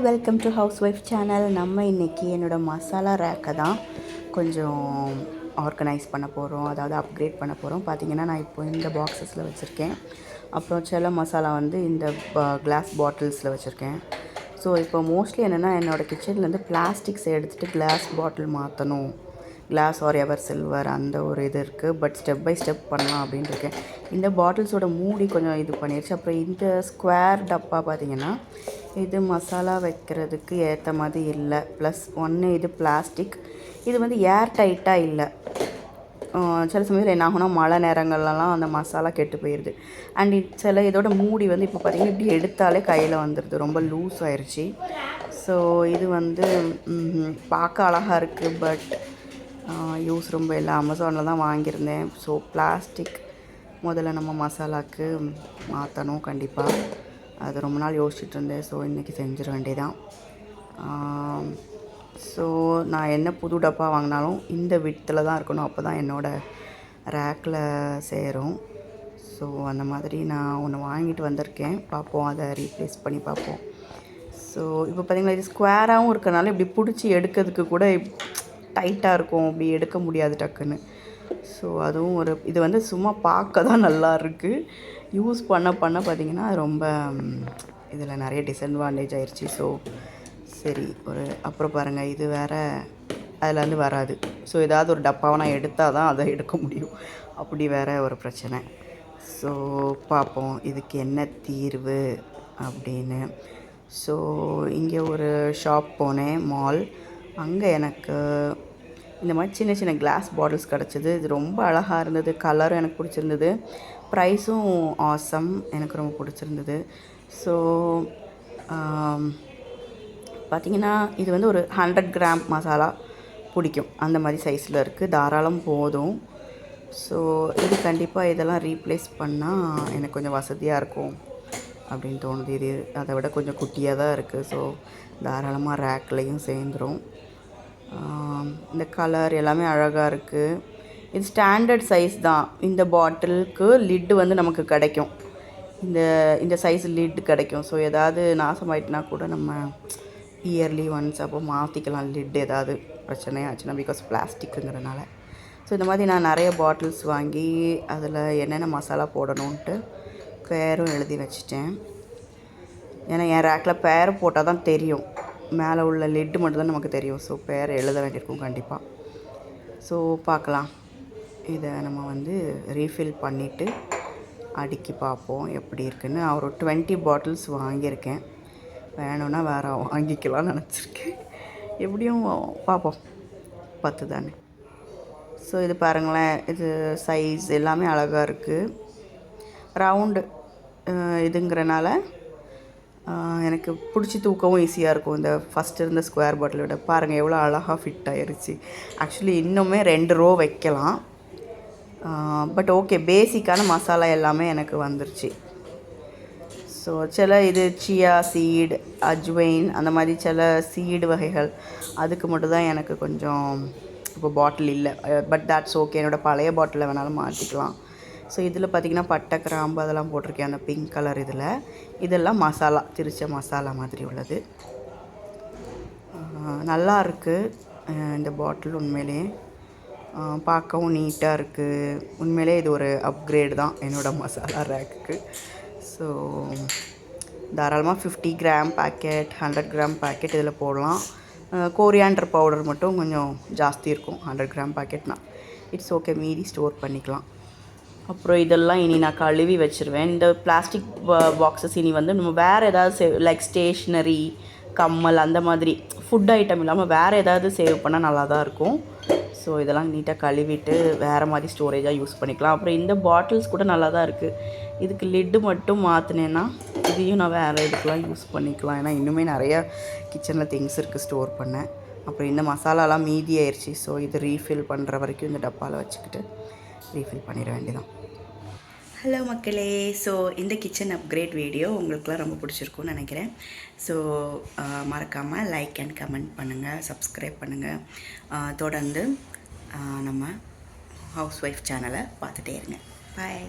Welcome to house wife channel. நம்ம இன்றைக்கி என்னோடய மசாலா ரேக்கை தான் கொஞ்சம் ஆர்கனைஸ் பண்ண போகிறோம், அதாவது அப்கிரேட் பண்ண போகிறோம். பார்த்திங்கன்னா நான் இப்போ இந்த பாக்ஸஸில் வச்சுருக்கேன். அப்புறம் சில மசாலா வந்து இந்த கிளாஸ் பாட்டில்ஸில் வச்சுருக்கேன். ஸோ இப்போ மோஸ்ட்லி என்னென்னா என்னோடய கிச்சன்லேருந்து பிளாஸ்டிக்ஸை எடுத்துகிட்டு கிளாஸ் பாட்டில் மாற்றணும், கிளாஸ் ஆர் எவர் சில்வர் அந்த ஒரு இது இருக்குது. பட் ஸ்டெப் பை ஸ்டெப் பண்ணலாம் அப்படின்னு இருக்கேன். இந்த பாட்டில்ஸோட மூடி கொஞ்சம் இது பண்ணிடுச்சு. அப்புறம் இந்த ஸ்கொயர் டப்பா பார்த்திங்கன்னா இது மசாலா வைக்கிறதுக்கு ஏற்ற மாதிரி இல்லை. ப்ளஸ் ஒன்று இது பிளாஸ்டிக், இது வந்து ஏர் டைட்டாக இல்லை. சில சமயத்தில் என்ன ஆகுனா மழை நேரங்கள்லாம் அந்த மசாலா கெட்டு போயிடுது. அண்ட் சில இதோட மூடி வந்து இப்போ பார்த்திங்கன்னா இப்படி எடுத்தாலே கையில் வந்துடுது, ரொம்ப லூஸ் ஆயிடுச்சு. ஸோ இது வந்து பார்க்க அழகாக இருக்குது, பட் யூஸ் ரொம்ப இல்லை. அமேசானில் தான் வாங்கியிருந்தேன். ஸோ பிளாஸ்டிக் முதல்ல நம்ம மசாலாவுக்கு மாற்றணும் கண்டிப்பாக. அது ரொம்ப நாள் யோசிச்சுட்டு இருந்தேன். ஸோ இன்றைக்கி செஞ்சிட வேண்டியதான். ஸோ நான் என்ன புது டப்பா வாங்கினாலும் இந்த வித்தில் தான் இருக்கணும், அப்போ தான் என்னோடய ரேக்கில் சேரும். ஸோ அந்த மாதிரி நான் ஒன்று வாங்கிட்டு வந்திருக்கேன். பார்ப்போம், அதை ரீப்ளேஸ் பண்ணி பார்ப்போம். ஸோ இப்போ பார்த்திங்கன்னா இது ஸ்கொயராகவும் இருக்கனால இப்படி பிடிச்சி எடுக்கிறதுக்கு கூட டைட்டாக இருக்கும், அப்படி எடுக்க முடியாது டக்குன்னு. ஸோ அதுவும் ஒரு இது வந்து சும்மா பார்க்க தான் நல்லா இருக்குது. யூஸ் பண்ண பார்த்திங்கன்னா ரொம்ப இதில் நிறைய டிஸ்அட்வான்டேஜ் ஆயிடுச்சு. ஸோ சரி ஒரு அப்புறம் பாருங்கள், இது வேறு அதில் வந்து வராது. ஸோ ஏதாவது ஒரு டப்பாவை நான் எடுத்தால் தான் அதை எடுக்க முடியும், அப்படி வேறு ஒரு பிரச்சனை. ஸோ பார்ப்போம் இதுக்கு என்ன தீர்வு அப்படின்னு. ஸோ இங்கே ஒரு ஷாப் போனேன், மால். அங்கே எனக்கு இந்த மாதிரி சின்ன சின்ன கிளாஸ் பாட்டில்ஸ் கிடச்சிது. இது ரொம்ப அழகாக இருந்தது, கலரும் எனக்கு பிடிச்சிருந்தது, ப்ரைஸும் ஆசம், எனக்கு ரொம்ப பிடிச்சிருந்தது. ஸோ பார்த்திங்கன்னா இது வந்து ஒரு 100 கிராம் மசாலா பிடிக்கும், அந்த மாதிரி சைஸில் இருக்குது, தாராளம் போதும். ஸோ இது கண்டிப்பாக இதெல்லாம் ரீப்ளேஸ் பண்ணால் எனக்கு கொஞ்சம் வசதியாக இருக்கும் அப்படின்னு தோணுது. இது அதை விட கொஞ்சம் குட்டியாக தான் இருக்குது. ஸோ தாராளமாக ரேக்லேயும் சேர்ந்துடும். இந்த கலர் எல்லாமே அழகாக இருக்குது. இது ஸ்டாண்டர்ட் சைஸ் தான். இந்த பாட்டிலுக்கு லிட்டு வந்து நமக்கு கிடைக்கும், இந்த சைஸ் லிட் கிடைக்கும். ஸோ ஏதாவது நாசமாயிட்டுனா கூட நம்ம இயர்லி ஒன்ஸ் அப்போ மாற்றிக்கலாம் லிட், ஏதாவது பிரச்சனையாச்சுன்னா, பிகாஸ் பிளாஸ்டிக்குங்கிறனால. ஸோ இந்த மாதிரி நான் நிறைய பாட்டில்ஸ் வாங்கி அதில் என்னென்ன மசாலா போடணுன்ட்டு பேரும் எழுதி வச்சிட்டேன். ஏன்னா என் ரேக்கில் பேர் போட்டால் தான் தெரியும், மேலே உள்ள லிட்டு மட்டும்தான் நமக்கு தெரியும். ஸோ பேர் எழுத வேண்டியிருக்கும் கண்டிப்பாக. ஸோ பார்க்கலாம், இதை நம்ம வந்து ரீஃபில் பண்ணிவிட்டு அடுக்கி பார்ப்போம் எப்படி இருக்குன்னு. ஒரு 20 பாட்டில்ஸ் வாங்கியிருக்கேன், வேணும்னா வேறு வாங்கிக்கலாம்னு நினச்சிருக்கேன். எப்படியும் பார்ப்போம், 10 தானே. ஸோ இது பாருங்களேன், இது சைஸ் எல்லாமே அழகாக இருக்குது. ரவுண்டு இதுங்கிறனால எனக்கு பிடிச்சி தூக்கவும் ஈஸியாக இருக்கும். இந்த ஃபஸ்ட்டு இருந்த ஸ்கொயர் பாட்டிலோட பாருங்கள் எவ்வளோ அழகாக ஃபிட் ஆகிருச்சு. ஆக்சுவலி இன்னுமே 2 ரோ வைக்கலாம். பட் ஓகே, பேசிக்கான மசாலா எல்லாமே எனக்கு வந்துருச்சு. ஸோ சில இது சியா சீடு, அஜ்வைன், அந்த மாதிரி சில சீடு வகைகள், அதுக்கு மட்டும் தான் எனக்கு கொஞ்சம் இப்போ பாட்டில் இல்லை. பட் தட்ஸ் ஓகே, என்னோடய பழைய பாட்டிலில் வேணாலும் மாற்றிக்கலாம். ஸோ இதில் பார்த்திங்கன்னா பட்டை கிராம்பு அதெல்லாம் போட்டிருக்கேன், அந்த பிங்க் கலர் இதில். இதெல்லாம் மசாலா, திரிச்ச மசாலா மாதிரி உள்ளது. நல்லா இருக்குது இந்த பாட்டில், உண்மையிலே பார்க்கவும் நீட்டாக இருக்குது. உண்மையிலே இது ஒரு அப்கிரேடு தான் என்னோடய மசாலா ரேக்குக்கு. ஸோ தாராளமாக 50 கிராம் பேக்கெட், 100 கிராம் பேக்கெட் இதில் போடலாம். கோரியாண்டர் பவுடர் மட்டும் கொஞ்சம் ஜாஸ்தி இருக்கும் 100 கிராம் பேக்கெட்னா. இட்ஸ் ஓகே, மீதி ஸ்டோர் பண்ணிக்கலாம். அப்புறம் இதெல்லாம் இனி நான் கழுவி வச்சுருவேன். இந்த பிளாஸ்டிக் பாக்ஸஸ் இனி வந்து நம்ம வேறு ஏதாவது லைக் ஸ்டேஷ்னரி, கம்மல், அந்த மாதிரி ஃபுட் ஐட்டம் இல்லாமல் வேறு ஏதாவது சேவ் பண்ணால் நல்லா தான் இருக்கும். ஸோ இதெல்லாம் நீட்டாக கழுவிட்டு வேறு மாதிரி ஸ்டோரேஜாக யூஸ் பண்ணிக்கலாம். அப்புறம் இந்த பாட்டில்ஸ் கூட நல்லா தான் இருக்குது. இதுக்கு லிட்டு மட்டும் மாற்றினேன்னா இதையும் நான் வேறு இதுக்கெலாம் யூஸ் பண்ணிக்கலாம். ஏன்னா இன்னுமே நிறையா கிச்சனில் திங்ஸ் இருக்குது ஸ்டோர் பண்ண. அப்புறம் இந்த மசாலாலாம் மீதி ஆயிடுச்சு. ஸோ இது ரீஃபில் பண்ணுற வரைக்கும் இந்த டப்பாவில் வச்சுக்கிட்டு ரீஃபில் பண்ணிட வேண்டியதான். ஹலோ மக்களே, ஸோ இந்த கிச்சன் அப்கிரேட் வீடியோ உங்களுக்குலாம் ரொம்ப பிடிச்சிருக்குன்னு நினைக்கிறேன். ஸோ மறக்காமல் லைக் அண்ட் கமெண்ட் பண்ணுங்கள், சப்ஸ்கிரைப் பண்ணுங்கள். தொடர்ந்து நம்ம ஹவுஸ் ஒய்ஃப் சேனலை பார்த்துட்டே இருங்க. பாய்.